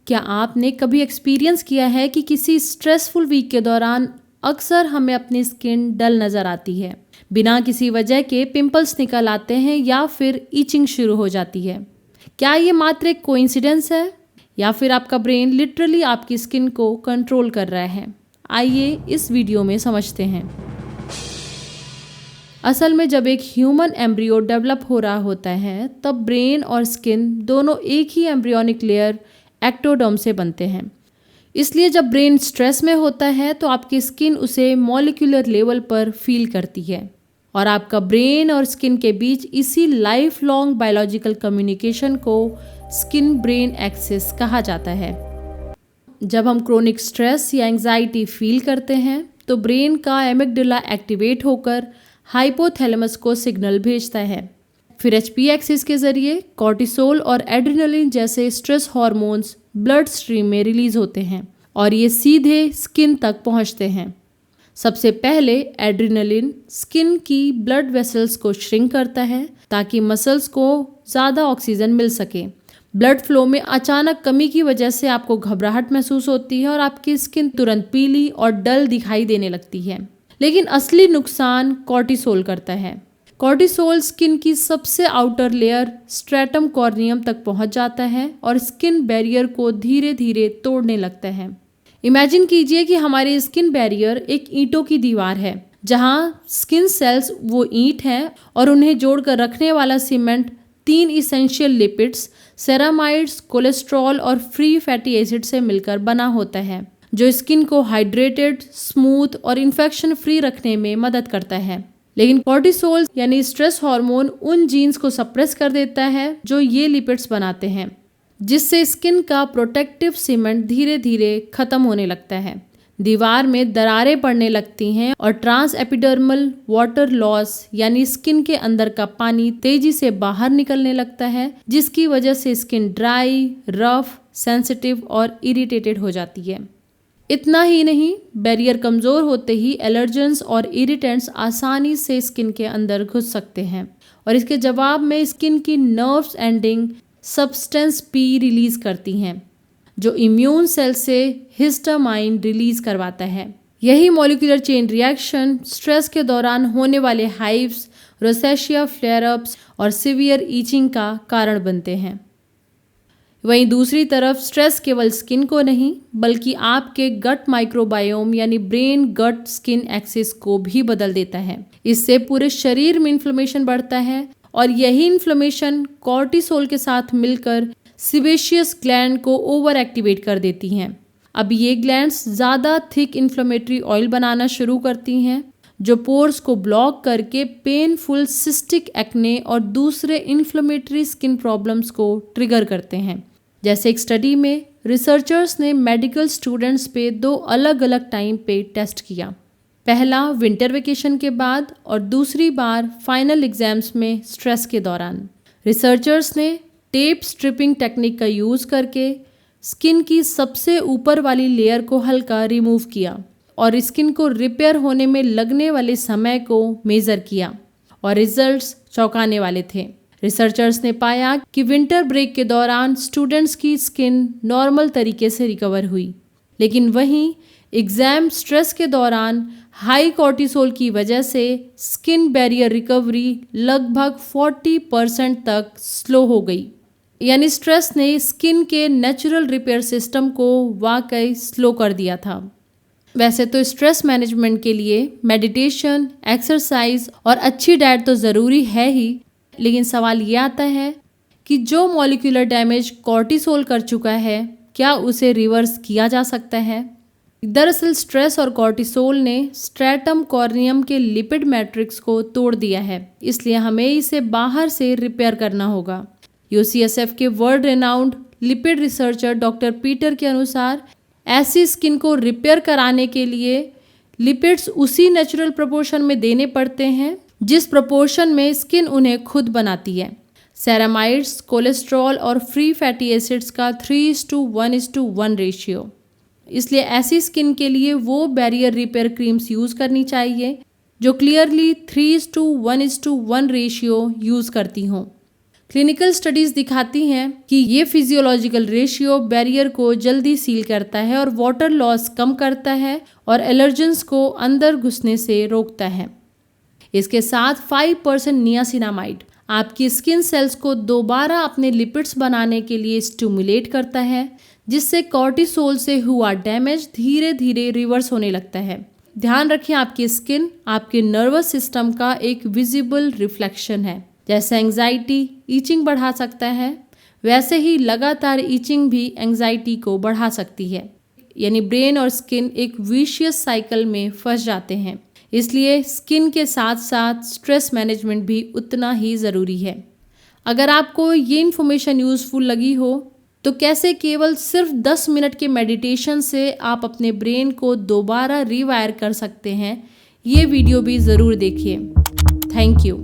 क्या आपने कभी एक्सपीरियंस किया है कि किसी स्ट्रेसफुल वीक के दौरान अक्सर हमें अपनी स्किन डल नज़र आती है, बिना किसी वजह के पिंपल्स निकल आते हैं या फिर ईचिंग शुरू हो जाती है। क्या ये मात्र एक कोइंसिडेंस है या फिर आपका ब्रेन लिटरली आपकी स्किन को कंट्रोल कर रहा है? आइए इस वीडियो में समझते हैं। असल में जब एक ह्यूमन एम्ब्रियो डेवलप हो रहा होता है तब ब्रेन और स्किन दोनों एक ही एम्ब्रियोनिक लेयर एक्टोडर्म से बनते हैं। इसलिए जब ब्रेन स्ट्रेस में होता है तो आपकी स्किन उसे मॉलिक्यूलर लेवल पर फील करती है और आपका ब्रेन और स्किन के बीच इसी लाइफ लॉन्ग बायोलॉजिकल कम्युनिकेशन को स्किन ब्रेन एक्सिस कहा जाता है। जब हम क्रोनिक स्ट्रेस या एंजाइटी फील करते हैं तो ब्रेन का एमिगडाला एक्टिवेट होकर हाइपोथैलेमस को सिग्नल भेजता है। फिर एचपी एक्सिस के जरिए कॉर्टिसोल और एड्रेनलिन जैसे स्ट्रेस हार्मोन्स ब्लड स्ट्रीम में रिलीज होते हैं और ये सीधे स्किन तक पहुंचते हैं। सबसे पहले एड्रेनलिन स्किन की ब्लड वेसल्स को श्रिंक करता है ताकि मसल्स को ज़्यादा ऑक्सीजन मिल सके। ब्लड फ्लो में अचानक कमी की वजह से आपको घबराहट महसूस होती है और आपकी स्किन तुरंत पीली और डल दिखाई देने लगती है। लेकिन असली नुकसान कॉर्टिसोल करता है। कॉर्टिसोल स्किन की सबसे आउटर लेयर स्ट्रेटम कॉर्नियम तक पहुंच जाता है और स्किन बैरियर को धीरे धीरे तोड़ने लगता है। इमेजिन कीजिए कि हमारी स्किन बैरियर एक ईंटों की दीवार है जहां स्किन सेल्स वो ईंट हैं और उन्हें जोड़कर रखने वाला cement 3 essential lipids ceramides, cholesterol और फ्री फैटी एसिड से मिलकर बना होता है, जो स्किन को हाइड्रेटेड, स्मूथ और इन्फेक्शन फ्री रखने में मदद करता है। लेकिन कॉर्टिसोल यानी स्ट्रेस हार्मोन उन जीन्स को सप्रेस कर देता है जो ये लिपिड्स बनाते हैं, जिससे स्किन का प्रोटेक्टिव सीमेंट धीरे धीरे खत्म होने लगता है। दीवार में दरारें पड़ने लगती हैं और ट्रांस एपिडर्मल वाटर लॉस यानी स्किन के अंदर का पानी तेजी से बाहर निकलने लगता है, जिसकी वजह से स्किन ड्राई, रफ, सेंसिटिव और इरिटेटेड हो जाती है। इतना ही नहीं, बैरियर कमज़ोर होते ही एलर्जेंस और इरिटेंट्स आसानी से स्किन के अंदर घुस सकते हैं और इसके जवाब में स्किन की nerves ending substance P release करती हैं, जो इम्यून सेल से हिस्टामाइन रिलीज करवाता है। यही मॉलिक्यूलर चेन रिएक्शन स्ट्रेस के दौरान होने वाले हाइव्स, रोसेशिया फ्लेयर-अप्स और सीवियर ईचिंग का कारण बनते हैं। वहीं दूसरी तरफ स्ट्रेस केवल स्किन को नहीं बल्कि आपके गट माइक्रोबायोम यानी ब्रेन गट स्किन एक्सिस को भी बदल देता है। इससे पूरे शरीर में इन्फ्लेमेशन बढ़ता है और यही इन्फ्लेमेशन कॉर्टिसोल के साथ मिलकर सीबेशियस ग्लैंड को ओवर एक्टिवेट कर देती हैं। अब ये ग्लैंड्स ज़्यादा थिक इन्फ्लेमेटरी ऑयल बनाना शुरू करती हैं, जो पोर्स को ब्लॉक करके पेनफुल सिस्टिक एक्ने और दूसरे इन्फ्लेमेटरी स्किन प्रॉब्लम्स को ट्रिगर करते हैं। जैसे एक स्टडी में रिसर्चर्स ने मेडिकल स्टूडेंट्स पे 2 अलग अलग टाइम पे टेस्ट किया। पहला विंटर वेकेशन के बाद और दूसरी बार फाइनल एग्जाम्स में स्ट्रेस के दौरान। रिसर्चर्स ने टेप स्ट्रिपिंग टेक्निक का यूज़ करके स्किन की सबसे ऊपर वाली लेयर को हल्का रिमूव किया और स्किन को रिपेयर होने में लगने वाले समय को मेज़र किया और रिजल्ट्स चौंकाने वाले थे। रिसर्चर्स ने पाया कि विंटर ब्रेक के दौरान स्टूडेंट्स की स्किन नॉर्मल तरीके से रिकवर हुई, लेकिन वहीं एग्ज़ाम स्ट्रेस के दौरान हाई कॉर्टिसोल की वजह से स्किन बैरियर रिकवरी लगभग 40% तक स्लो हो गई। यानी स्ट्रेस ने स्किन के नेचुरल रिपेयर सिस्टम को वाकई स्लो कर दिया था। वैसे तो स्ट्रेस मैनेजमेंट के लिए मेडिटेशन, एक्सरसाइज और अच्छी डाइट तो ज़रूरी है ही, लेकिन सवाल ये आता है कि जो मॉलिक्यूलर डैमेज कॉर्टिसोल कर चुका है क्या उसे रिवर्स किया जा सकता है? दरअसल स्ट्रेस और कॉर्टिसोल ने स्ट्रेटम कॉर्नियम के लिपिड मैट्रिक्स को तोड़ दिया है, इसलिए हमें इसे बाहर से रिपेयर करना होगा। यूसीएसएफ के world renowned lipid researcher doctor Peter के अनुसार ऐसी स्किन को रिपेयर कराने के लिए लिपिड्स उसी नेचुरल प्रोपोर्शन में देने पड़ते हैं जिस प्रोपोर्शन में स्किन उन्हें खुद बनाती है। सेरामाइड्स, कोलेस्ट्रॉल और फ्री फैटी एसिड्स का 3:1:1 रेशियो। इसलिए ऐसी स्किन के लिए वो बैरियर रिपेयर क्रीम्स यूज़ करनी चाहिए जो क्लियरली 3:1:1 रेशियो यूज़ करती हों। क्लिनिकल स्टडीज दिखाती हैं कि ये फिजियोलॉजिकल रेशियो बैरियर को जल्दी सील करता है और वाटर लॉस कम करता है और एलर्जेंस को अंदर घुसने से रोकता है। इसके साथ 5% नियासिनामाइड आपकी स्किन सेल्स को दोबारा अपने लिपिड्स बनाने के लिए स्टिमुलेट करता है, जिससे कॉर्टिसोल से हुआ डैमेज धीरे धीरे रिवर्स होने लगता है। ध्यान रखें, आपकी स्किन आपके नर्वस सिस्टम का एक विजिबल रिफ्लेक्शन है। जैसे एंजाइटी ईचिंग बढ़ा सकता है, वैसे ही लगातार ईचिंग भी एंजाइटी को बढ़ा सकती है। यानी ब्रेन और स्किन एक विशियस साइकिल में फंस जाते हैं। इसलिए स्किन के साथ साथ स्ट्रेस मैनेजमेंट भी उतना ही ज़रूरी है। अगर आपको ये इन्फॉर्मेशन यूज़फुल लगी हो तो कैसे केवल सिर्फ 10 मिनट के मेडिटेशन से आप अपने ब्रेन को दोबारा रीवायर कर सकते हैं, ये वीडियो भी ज़रूर देखिए। Thank you.